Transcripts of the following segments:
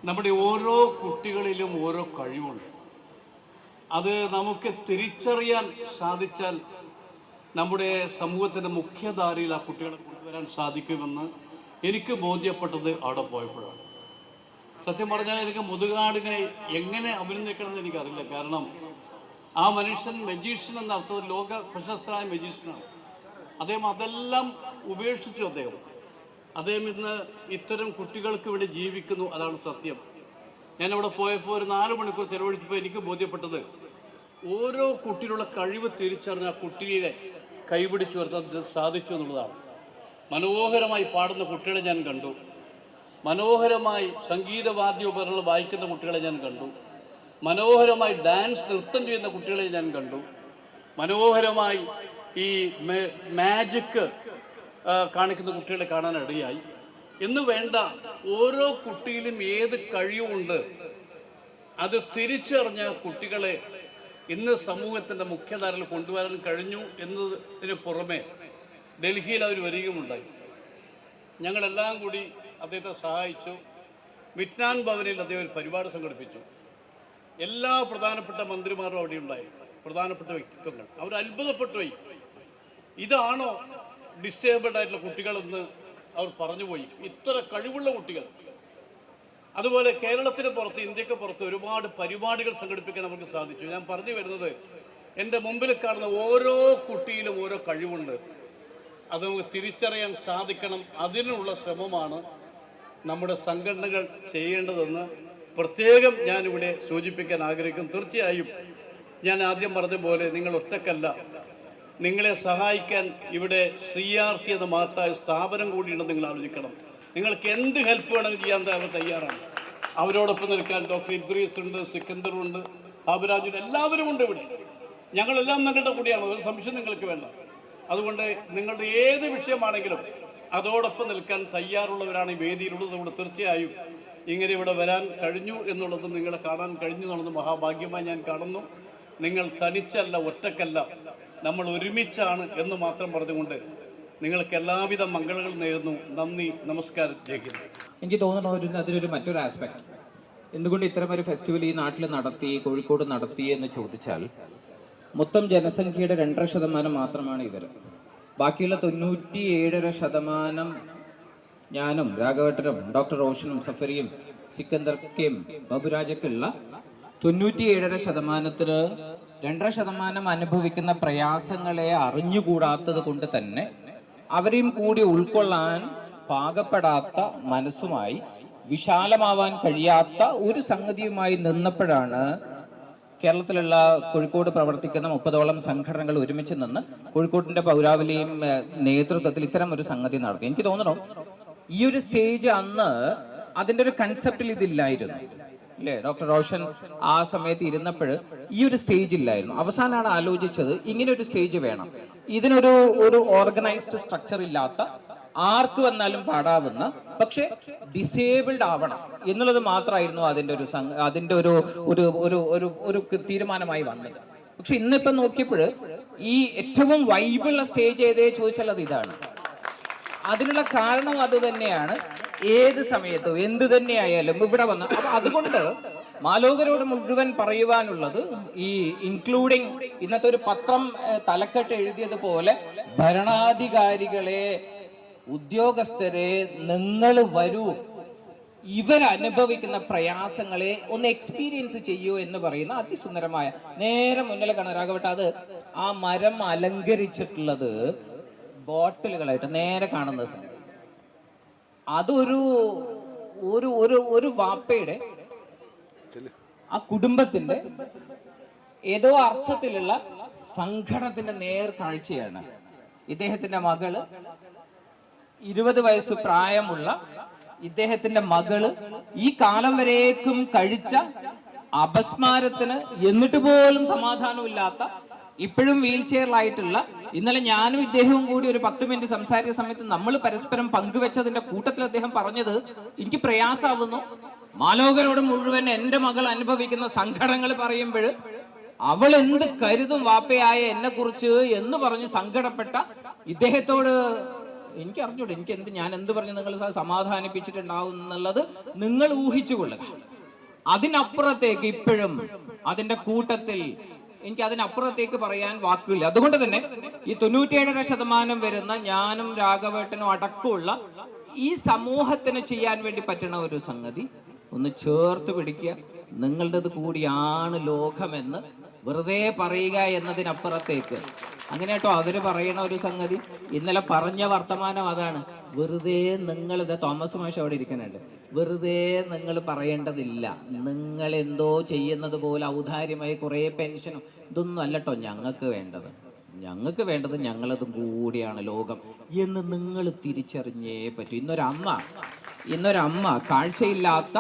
നമ്മുടെ ഓരോ കുട്ടികളിലും ഓരോ കഴിവുണ്ട്. അത് നമുക്ക് തിരിച്ചറിയാൻ സാധിച്ചാൽ നമ്മുടെ സമൂഹത്തിൻ്റെ മുഖ്യധാരയിൽ ആ കുട്ടികളെ കൊണ്ടുവരാൻ സാധിക്കുമെന്ന് എനിക്ക് ബോധ്യപ്പെട്ടത് അവിടെ പോയപ്പോഴാണ്. സത്യം പറഞ്ഞാൽ എനിക്ക് മുതുകാടിനെ എങ്ങനെ അഭിനന്ദിക്കണമെന്ന് എനിക്കറിയില്ല. കാരണം ആ മനുഷ്യൻ മജീഷ്യൻ എന്ന അർത്ഥത്തിൽ ലോക പ്രശസ്തനായ മജീഷ്യനാണ്. അദ്ദേഹം അതെല്ലാം ഉപേക്ഷിച്ചു. അദ്ദേഹം ഇന്ന് ഇത്തരം കുട്ടികൾക്ക് വേണ്ടി ജീവിക്കുന്നു. അതാണ് സത്യം. ഞാനവിടെ പോയപ്പോൾ ഒരു 4 മണിക്കൂർ ചെലവഴിച്ചപ്പോൾ എനിക്ക് ബോധ്യപ്പെട്ടത് ഓരോ കുട്ടിയിലുള്ള കഴിവ് തിരിച്ചറിഞ്ഞ ആ കുട്ടിയെ കൈപിടിച്ചു വരുത്താൻ സാധിച്ചു എന്നുള്ളതാണ്. മനോഹരമായി പാടുന്ന കുട്ടികളെ ഞാൻ കണ്ടു. മനോഹരമായി സംഗീതവാദ്യോപകരണങ്ങൾ വായിക്കുന്ന കുട്ടികളെ ഞാൻ കണ്ടു. മനോഹരമായി ഡാൻസ് നൃത്തം ചെയ്യുന്ന കുട്ടികളെ ഞാൻ കണ്ടു. മനോഹരമായി ഈ മാജിക് കാണിക്കുന്ന കുട്ടികളെ കാണാനിടയായി. എന്ന് വേണ്ട, ഓരോ കുട്ടിയിലും ഏത് കഴിവുണ്ട് അത് തിരിച്ചറിഞ്ഞ കുട്ടികളെ ഇന്ന് സമൂഹത്തിൻ്റെ മുഖ്യധാരയിൽ കൊണ്ടുവരാൻ കഴിഞ്ഞു എന്നതിന് പുറമെ ഡൽഹിയിൽ അവർ വരികയുമുണ്ടായി. ഞങ്ങളെല്ലാം കൂടി അദ്ദേഹത്തെ സഹായിച്ചു. വിജ്ഞാൻ ഭവനിൽ അദ്ദേഹം ഒരു പരിപാടി സംഘടിപ്പിച്ചു. എല്ലാ പ്രധാനപ്പെട്ട മന്ത്രിമാരും അവിടെ ഉണ്ടായി, പ്രധാനപ്പെട്ട വ്യക്തിത്വങ്ങൾ. അവർ അത്ഭുതപ്പെട്ടു പോയി. ഇതാണോ ഡിസ്റ്റേബിൾഡ് ആയിട്ടുള്ള കുട്ടികളെന്ന് അവർ പറഞ്ഞുപോയി. ഇത്ര കഴിവുള്ള കുട്ടികൾ. അതുപോലെ കേരളത്തിന് പുറത്ത്, ഇന്ത്യക്ക് പുറത്ത് ഒരുപാട് പരിപാടികൾ സംഘടിപ്പിക്കാൻ അവർക്ക് സാധിച്ചു. ഞാൻ പറഞ്ഞു വരുന്നത്, എൻ്റെ മുമ്പിൽ കാണുന്ന ഓരോ കുട്ടിയിലും ഓരോ കഴിവുണ്ട്. അത് നമുക്ക് തിരിച്ചറിയാൻ സാധിക്കണം. അതിനുള്ള ശ്രമമാണ് നമ്മുടെ സംഘടനകൾ ചെയ്യേണ്ടതെന്ന് പ്രത്യേകം ഞാനിവിടെ സൂചിപ്പിക്കാൻ ആഗ്രഹിക്കുന്നു. തീർച്ചയായും ഞാൻ ആദ്യം പറഞ്ഞ പോലെ നിങ്ങൾ ഒറ്റക്കല്ല. നിങ്ങളെ സഹായിക്കാൻ ഇവിടെ CRC എന്ന മഹത്തായ സ്ഥാപനം കൂടിയുണ്ടെന്ന് നിങ്ങൾ ആലോചിക്കണം. നിങ്ങൾക്ക് എന്ത് ഹെൽപ്പ് വേണമെങ്കിൽ ചെയ്യാൻ അവർ തയ്യാറാണ്. അവരോടൊപ്പം നിൽക്കാൻ ഡോക്ടർ ഇദ്രീസ് ഉണ്ട്, സിക്കന്ദറുണ്ട്, ബാബുരാജുണ്ട്, എല്ലാവരും ഉണ്ട് ഇവിടെ. ഞങ്ങളെല്ലാം നിങ്ങളുടെ കൂടെയാണ്. ഒരു സംശയം നിങ്ങൾക്ക് വേണ്ട. അതുകൊണ്ട് നിങ്ങളുടെ ഏത് വിഷയമാണെങ്കിലും അതോടൊപ്പം നിൽക്കാൻ തയ്യാറുള്ളവരാണ് ഈ വേദിയിലുള്ളത്. ഇവിടെ തീർച്ചയായും ഇങ്ങനെ ഇവിടെ വരാൻ കഴിഞ്ഞു എന്നുള്ളതും നിങ്ങളെ കാണാൻ കഴിഞ്ഞു എന്നുള്ളതും മഹാഭാഗ്യമായി ഞാൻ കാണുന്നു. നിങ്ങൾ തനിച്ചല്ല, ഒറ്റക്കല്ല, നമ്മൾ ഒരുമിച്ചാണ് എന്ന് മാത്രം പറഞ്ഞുകൊണ്ട് നിങ്ങൾക്ക് എല്ലാവിധ മംഗളങ്ങൾ നേരുന്നു. നന്ദി, നമസ്കാരം, ജയിക്കുന്നു. എനിക്ക് തോന്നുന്നു അതിലൊരു മറ്റൊരു ആസ്പെക്ട്, എന്തുകൊണ്ട് ഇത്തരമൊരു ഫെസ്റ്റിവൽ ഈ നാട്ടിൽ നടത്തി, കോഴിക്കോട് നടത്തി എന്ന് ചോദിച്ചാൽ, മൊത്തം ജനസംഖ്യയുടെ 2.5% മാത്രമാണ് ഇവർ. ബാക്കിയുള്ള 97% ഞാനും രാഘവേട്ടനും ഡോക്ടർ റോഷനും സഫരിയും സിക്കന്ദർക്കയും ബാബുരാജക്കുള്ള 97% 2% അനുഭവിക്കുന്ന പ്രയാസങ്ങളെ അറിഞ്ഞുകൂടാത്തത് കൊണ്ട് തന്നെ അവരെയും കൂടി ഉൾക്കൊള്ളാൻ പാകപ്പെടാത്ത മനസ്സുമായി, വിശാലമാവാൻ കഴിയാത്ത ഒരു സംഗതിയുമായി നിന്നപ്പോഴാണ് കേരളത്തിലുള്ള കോഴിക്കോട് പ്രവർത്തിക്കുന്ന 30ഓളം സംഘടനകൾ ഒരുമിച്ച് നിന്ന് കോഴിക്കോടിന്റെ പൗരാവലിയും നേതൃത്വത്തിൽ ഇത്തരം ഒരു സംഗതി നടത്തി. എനിക്ക് തോന്നുന്നു ഈ ഒരു സ്റ്റേജ് അന്ന് അതിൻ്റെ ഒരു കൺസെപ്റ്റിൽ ഇതില്ലായിരുന്നു, അല്ലേ? ഡോക്ടർ റോഷൻ ആ സമയത്ത് ഇരുന്നപ്പോൾ ഈ ഒരു സ്റ്റേജ് ഇല്ലായിരുന്നു. അവസാനമാണ് ആലോചിച്ചത് ഇങ്ങനെ ഒരു സ്റ്റേജ് വേണം. ഇതിനൊരു ഓർഗനൈസ്ഡ് സ്ട്രക്ചർ ഇല്ലാത്ത, ആർക്ക് വന്നാലും പാടാവുന്ന, പക്ഷെ ഡിസേബിൾഡ് ആവണം എന്നുള്ളത് മാത്രമായിരുന്നു അതിൻ്റെ ഒരു തീരുമാനമായി വന്നത്. പക്ഷെ ഇന്നിപ്പം നോക്കിയപ്പോൾ ഈ ഏറ്റവും വൈബുള്ള സ്റ്റേജ് ഏതേ ചോദിച്ചാൽ അത് ഇതാണ്. അതിനുള്ള കാരണം അത് തന്നെയാണ്. ഏത് സമയത്തും എന്ത് തന്നെയായാലും ഇവിടെ വന്ന്, അപ്പൊ അതുകൊണ്ട് മാലോകരോട് മുഴുവൻ പറയുവാനുള്ളത്, ഈ ഇൻക്ലൂഡിങ് ഇന്നത്തെ ഒരു പത്രം തലക്കെട്ട് എഴുതിയതുപോലെ, ഭരണാധികാരികളെ, ഉദ്യോഗസ്ഥരെ, നിങ്ങൾ വരൂ, ഇവരനുഭവിക്കുന്ന പ്രയാസങ്ങളെ ഒന്ന് എക്സ്പീരിയൻസ് ചെയ്യൂ എന്ന് പറയുന്ന അതിസുന്ദരമായ, നേരെ മുന്നിൽ കാണാൻ രാഘവട്ട, അത് ആ മരം അലങ്കരിച്ചിട്ടുള്ളത് ബോട്ടിലുകളായിട്ട് നേരെ കാണുന്ന സമയം, അതൊരു ഒരു വാപ്പയുടെ, ആ കുടുംബത്തിന്റെ ഏതോ അർത്ഥത്തിലുള്ള സങ്കടത്തിന്റെ നേർക്കാഴ്ചയാണ്. ഇദ്ദേഹത്തിന്റെ മകള്, 20 വയസ്സ് പ്രായമുള്ള ഇദ്ദേഹത്തിന്റെ മകള്, ഈ കാലം വരേക്കും കഴിച്ച അപസ്മാരത്തിന് എന്നിട്ട് പോലും സമാധാനമില്ലാത്ത, ഇപ്പോഴും വീൽ ചെയറിലായിട്ടുള്ള, ഇന്നലെ ഞാനും ഇദ്ദേഹവും കൂടി ഒരു 10 മിനിറ്റ് സംസാരിച്ച സമയത്ത് നമ്മൾ പരസ്പരം പങ്കുവെച്ചതിന്റെ കൂട്ടത്തിൽ അദ്ദേഹം പറഞ്ഞത്, എനിക്ക് പ്രയാസാവുന്നു, മാലോകരോട് മുഴുവൻ എൻ്റെ മകൾ അനുഭവിക്കുന്ന സങ്കടങ്ങൾ പറയുമ്പോൾ അവൾ എന്ത് കരുതും വാപ്പയായ എന്നെ കുറിച്ച് എന്ന് പറഞ്ഞ് സങ്കടപ്പെട്ട ഇദ്ദേഹത്തോട് എനിക്ക് അറിഞ്ഞൂടെ, ഞാൻ എന്ത് പറഞ്ഞു നിങ്ങൾ സമാധാനിപ്പിച്ചിട്ടുണ്ടാവും എന്നുള്ളത് നിങ്ങൾ ഊഹിച്ചുകൊള്ളുക. അതിനപ്പുറത്തേക്ക് ഇപ്പോഴും അതിന്റെ കൂട്ടത്തിൽ എനിക്ക് അതിനപ്പുറത്തേക്ക് പറയാൻ വാക്കില്ല. അതുകൊണ്ട് തന്നെ ഈ 97% വരുന്ന ഞാനും രാഘവേട്ടനും അടക്കമുള്ള ഈ സമൂഹത്തിന് ചെയ്യാൻ വേണ്ടി പറ്റുന്ന ഒരു സംഗതി ഒന്ന് ചേർത്ത് പിടിക്കുക. നിങ്ങളുടേത് കൂടിയാണ് ലോകമെന്ന് വെറുതെ പറയുക എന്നതിനപ്പുറത്തേക്ക് അങ്ങനെ കേട്ടോ അവര് പറയണ ഒരു സംഗതി. ഇന്നലെ പറഞ്ഞ വർത്തമാനം അതാണ്. വെറുതെ നിങ്ങളിത് തോമസ് മാഷ് അവിടെ ഇരിക്കുന്നുണ്ട്. വെറുതെ നിങ്ങൾ പറയേണ്ടതില്ല. നിങ്ങൾ എന്തോ ചെയ്യുന്നത് പോലെ ഔദാര്യമായി കുറേ പെൻഷനും ഇതൊന്നും അല്ല കേട്ടോ ഞങ്ങൾക്ക് വേണ്ടത് ഞങ്ങളതും കൂടിയാണ് ലോകം എന്ന് നിങ്ങൾ തിരിച്ചറിഞ്ഞേ പറ്റൂ. ഇന്നൊരമ്മ കാഴ്ചയില്ലാത്ത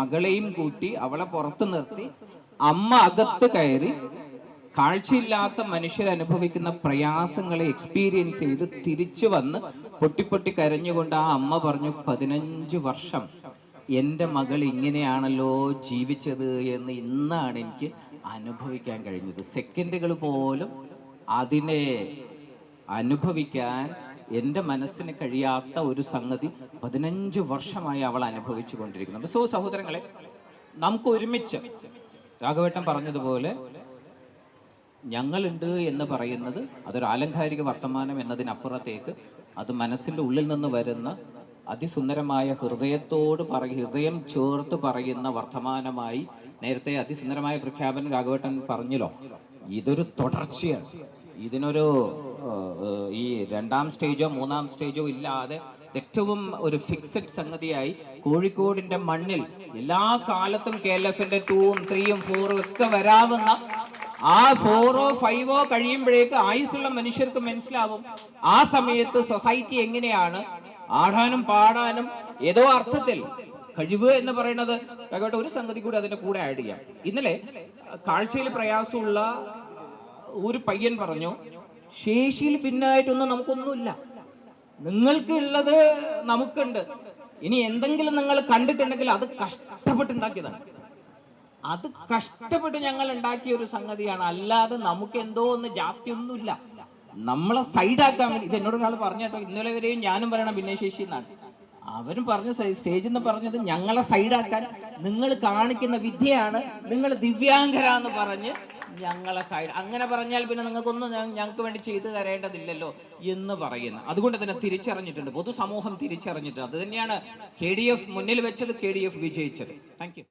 മകളെയും കൂട്ടി അവളെ പുറത്തു നിർത്തി അമ്മ അകത്ത് കയറി കാഴ്ചയില്ലാത്ത മനുഷ്യരനുഭവിക്കുന്ന പ്രയാസങ്ങളെ എക്സ്പീരിയൻസ് ചെയ്ത് തിരിച്ചു വന്ന് പൊട്ടിപ്പൊട്ടി കരഞ്ഞുകൊണ്ട് ആ അമ്മ പറഞ്ഞു, 15 വർഷം എൻ്റെ മകൾ ഇങ്ങനെയാണല്ലോ ജീവിച്ചത് എന്ന് ഇന്നാണ് എനിക്ക് അനുഭവിക്കാൻ കഴിഞ്ഞത്. സെക്കൻഡുകൾ പോലും അതിനെ അനുഭവിക്കാൻ എൻ്റെ മനസ്സിന് കഴിയാത്ത ഒരു സംഗതി 15 വർഷമായി അവൾ അനുഭവിച്ചു കൊണ്ടിരിക്കുന്നുണ്ട്. സഹോദരങ്ങളെ, നമുക്ക് ഒരുമിച്ച് രാഘവേട്ടൻ പറഞ്ഞതുപോലെ ഞങ്ങളുണ്ട് എന്ന് പറയുന്നത് അതൊരു ആലങ്കാരിക വർത്തമാനം എന്നതിനപ്പുറത്തേക്ക് അത് മനസ്സിൻ്റെ ഉള്ളിൽ നിന്ന് വരുന്ന അതിസുന്ദരമായ ഹൃദയം ചേർത്ത് പറയുന്ന വർത്തമാനമായി. നേരത്തെ അതിസുന്ദരമായ പ്രഖ്യാപനം രാഘവേട്ടൻ പറഞ്ഞല്ലോ. ഇതൊരു തുടർച്ചയാണ്. ഇതിനൊരു ഈ 2ാം സ്റ്റേജോ 3ാം സ്റ്റേജോ ഇല്ലാതെ ഏറ്റവും ഒരു ഫിക്സഡ് സംഗതിയായി കോഴിക്കോടിന്റെ മണ്ണിൽ എല്ലാ കാലത്തും KLF-ന്റെ 2ഉം 3ഉം 4ഉം ഒക്കെ വരാവുന്ന ആ 4ഓ 5ഓ കഴിയുമ്പോഴേക്ക് ആയുസുള്ള മനുഷ്യർക്ക് മനസ്സിലാവും ആ സമയത്ത് സൊസൈറ്റി എങ്ങനെയാണ് ആടാനും പാടാനും ഏതോ അർത്ഥത്തിൽ കഴിവ് എന്ന് പറയുന്നത്. ഒരു സംഗതി കൂടി അതിന്റെ കൂടെ ആഡ് ചെയ്യാം. ഇന്നലെ കാഴ്ചയിൽ പ്രയാസമുള്ള ഒരു പയ്യൻ പറഞ്ഞു, ശേഷിയിൽ പിന്നായിട്ടൊന്നും നമുക്കൊന്നുമില്ല, നിങ്ങൾക്ക് ഉള്ളത് നമുക്കുണ്ട്. ഇനി എന്തെങ്കിലും നിങ്ങൾ കണ്ടിട്ടുണ്ടെങ്കിൽ അത് കഷ്ടപ്പെട്ടുണ്ടാക്കിയതാണ്. അത് കഷ്ടപ്പെട്ട് ഞങ്ങൾ ഉണ്ടാക്കിയ ഒരു സംഗതിയാണ്. അല്ലാതെ നമുക്ക് എന്തോ ഒന്ന് ജാസ്തി ഒന്നുമില്ല. നമ്മളെ സൈഡാക്കാൻ വേണ്ടി ഇത് എന്നോട് ഒരാൾ പറഞ്ഞേട്ടോ. ഇന്നലെ വരെയും ഞാനും പറയണം ഭിന്നശേഷി എന്നാണ്. അവരും പറഞ്ഞ സ്റ്റേജിൽ നിന്ന് പറഞ്ഞത് ഞങ്ങളെ സൈഡാക്കാൻ നിങ്ങൾ കാണിക്കുന്ന വിദ്യയാണ്, നിങ്ങൾ ദിവ്യാംഗരാന്ന് പറഞ്ഞ് ഞങ്ങളെ സൈഡ്. അങ്ങനെ പറഞ്ഞാൽ പിന്നെ നിങ്ങൾക്കൊന്നും ഞങ്ങൾക്ക് വേണ്ടി ചെയ്തു തരേണ്ടതില്ലല്ലോ എന്ന് പറയുന്നു. അതുകൊണ്ട് തന്നെ തിരിച്ചറിഞ്ഞിട്ടുണ്ട്, പൊതുസമൂഹം തിരിച്ചറിഞ്ഞിട്ടുണ്ട്. അത് തന്നെയാണ് KDF മുന്നിൽ വെച്ചത്, KDF വിജയിച്ചത്. Thank you.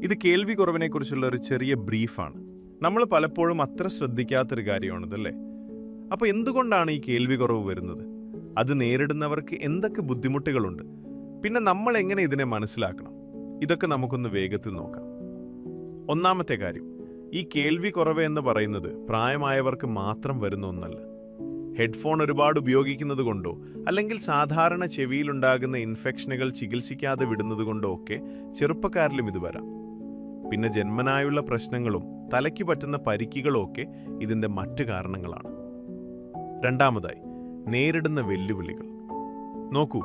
ഇത് കേൾവി കുറവിനെ കുറിച്ചുള്ള ഒരു ചെറിയ ബ്രീഫാണ്. നമ്മൾ പലപ്പോഴും അത്ര ശ്രദ്ധിക്കാത്തൊരു കാര്യമാണിതല്ലേ. അപ്പോൾ എന്തുകൊണ്ടാണ് ഈ കേൾവി കുറവ് വരുന്നത്? അത് നേരിടുന്നവർക്ക് എന്തൊക്കെ ബുദ്ധിമുട്ടുകളുണ്ട്? പിന്നെ നമ്മൾ എങ്ങനെ ഇതിനെ മനസ്സിലാക്കണം? ഇതൊക്കെ നമുക്കൊന്ന് വേഗത്തിൽ നോക്കാം. ഒന്നാമത്തെ കാര്യം, ഈ കേൾവി കുറവ് എന്ന് പറയുന്നത് പ്രായമായവർക്ക് മാത്രം വരുന്ന ഒന്നല്ല. ഹെഡ്ഫോൺ ഒരുപാട് ഉപയോഗിക്കുന്നത് കൊണ്ടോ അല്ലെങ്കിൽ സാധാരണ ചെവിയിലുണ്ടാകുന്ന ഇൻഫെക്ഷനുകൾ ചികിത്സിക്കാതെ വിടുന്നത് കൊണ്ടോ ഒക്കെ ചെറുപ്പക്കാരിലും ഇത് വരാം. പിന്നെ ജന്മനായുള്ള പ്രശ്നങ്ങളും തലയ്ക്ക് പറ്റുന്ന പരിക്കുകളും ഒക്കെ ഇതിൻ്റെ മറ്റ് കാരണങ്ങളാണ്. രണ്ടാമതായി, നേരിടുന്ന വെല്ലുവിളികൾ. നോക്കൂ,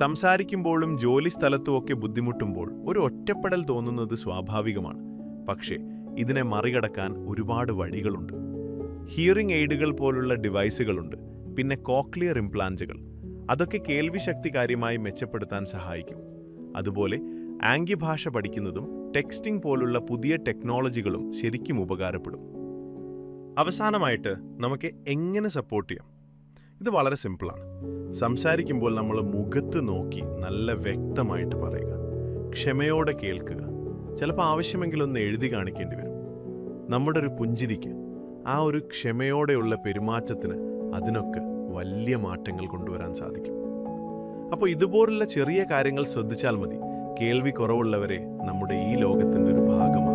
സംസാരിക്കുമ്പോഴും ജോലി സ്ഥലത്തുമൊക്കെ ബുദ്ധിമുട്ടുമ്പോൾ ഒരു ഒറ്റപ്പെടൽ തോന്നുന്നത് സ്വാഭാവികമാണ്. പക്ഷേ ഇതിനെ മറികടക്കാൻ ഒരുപാട് വഴികളുണ്ട്. ഹിയറിംഗ് എയ്ഡുകൾ പോലുള്ള ഡിവൈസുകളുണ്ട്. പിന്നെ കോക്ലിയർ ഇംപ്ലാന്റുകൾ. അതൊക്കെ കേൾവി ശക്തി കാര്യമായി മെച്ചപ്പെടുത്താൻ സഹായിക്കും. അതുപോലെ ആംഗ്യഭാഷ പഠിക്കുന്നതും ടെക്സ്റ്റിംഗ് പോലുള്ള പുതിയ ടെക്നോളജികളും ശരിക്കും ഉപകാരപ്പെടും. അവസാനമായിട്ട് നമുക്ക് എങ്ങനെ സപ്പോർട്ട് ചെയ്യാം? ഇത് വളരെ സിമ്പിളാണ്. സംസാരിക്കുമ്പോൾ നമ്മൾ മുഖത്ത് നോക്കി നല്ല വ്യക്തമായിട്ട് പറയുക, ക്ഷമയോടെ കേൾക്കുക. ചിലപ്പോൾ ആവശ്യമെങ്കിൽ ഒന്ന് എഴുതി കാണിക്കേണ്ടി വരും. നമ്മുടെ ഒരു പുഞ്ചിരിക്ക്, ആ ഒരു ക്ഷമയോടെയുള്ള പെരുമാറ്റത്തിന് അതിനൊക്കെ വലിയ മാറ്റങ്ങൾ കൊണ്ടുവരാൻ സാധിക്കും. അപ്പോൾ ഇതുപോലുള്ള ചെറിയ കാര്യങ്ങൾ ശ്രദ്ധിച്ചാൽ മതി കേൾവി കുറവുള്ളവരെ നമ്മുടെ ഈ ലോകത്തിൻ്റെ ഒരു ഭാഗമാണ്.